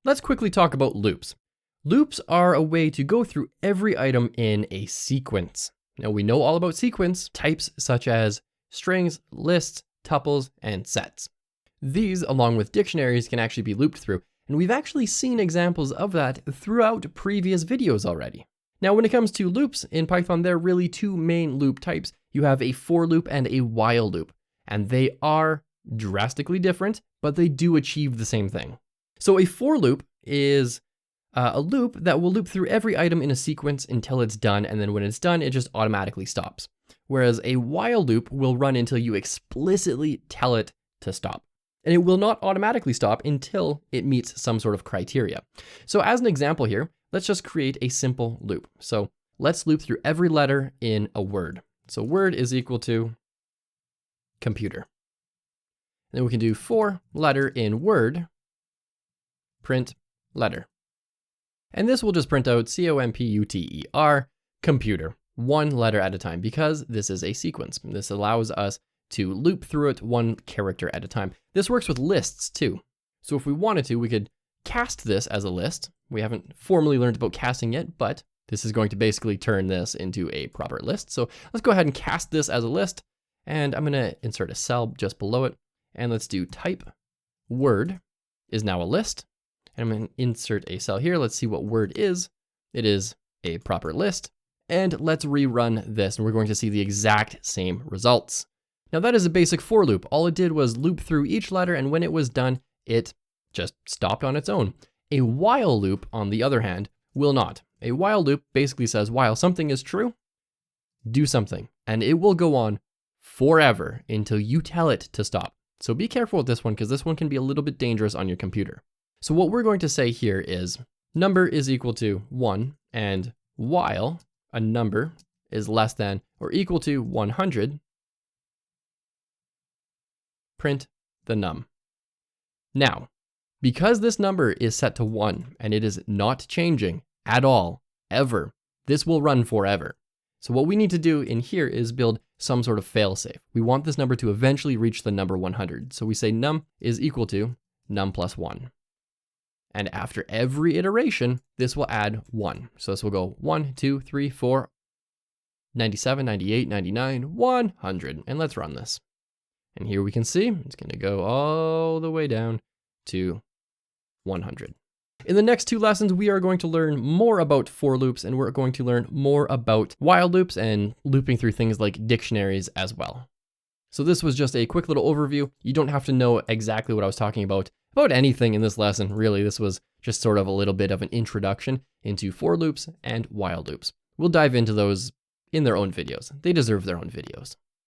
Let's quickly talk about loops. Loops are a way to go through every item in a sequence. Now we know all about sequence types such as strings, lists, tuples, and sets. These, along with dictionaries, can actually be looped through, and we've actually seen examples of that throughout previous videos already. Now when it comes to loops in Python, there are really two main loop types. You have a for loop and a while loop, and they are drastically different, but they do achieve the same thing. So a for loop is a loop that will loop through every item in a sequence until it's done, and then when it's done, it just automatically stops. Whereas a while loop will run until you explicitly tell it to stop. And it will not automatically stop until it meets some sort of criteria. So as an example here, let's just create a simple loop. So let's loop through every letter in a word. So word is equal to computer. Then we can do for letter in word, print letter. And this will just print out computer, computer, one letter at a time, because this is a sequence. This allows us to loop through it one character at a time. This works with lists too. So if we wanted to, we could cast this as a list. We haven't formally learned about casting yet, but this is going to basically turn this into a proper list. So let's go ahead and cast this as a list, and I'm gonna insert a cell just below it, and let's do type word is now a list. And I'm going to insert a cell here. Let's see what word is. It is a proper list. And let's rerun this, and we're going to see the exact same results. Now that is a basic for loop. All it did was loop through each letter, and when it was done, it just stopped on its own. A while loop, on the other hand, will not. A while loop basically says, while something is true, do something, and it will go on forever until you tell it to stop. So be careful with this one, because this one can be a little bit dangerous on your computer. So what we're going to say here is number is equal to 1, and while a number is less than or equal to 100, print the num. Now, because this number is set to 1 and it is not changing at all, ever, this will run forever. So what we need to do in here is build some sort of failsafe. We want this number to eventually reach the number 100. So we say num is equal to num plus 1. And after every iteration, this will add 1. So this will go 1, 2, 3, 4, 97, 98, 99, 100. And let's run this. And here we can see it's going to go all the way down to 100. In the next two lessons, we are going to learn more about for loops, and we're going to learn more about while loops and looping through things like dictionaries as well. So this was just a quick little overview. You don't have to know exactly what I was talking about anything in this lesson. Really, this was just sort of a little bit of an introduction into for loops and while loops. We'll dive into those in their own videos. They deserve their own videos.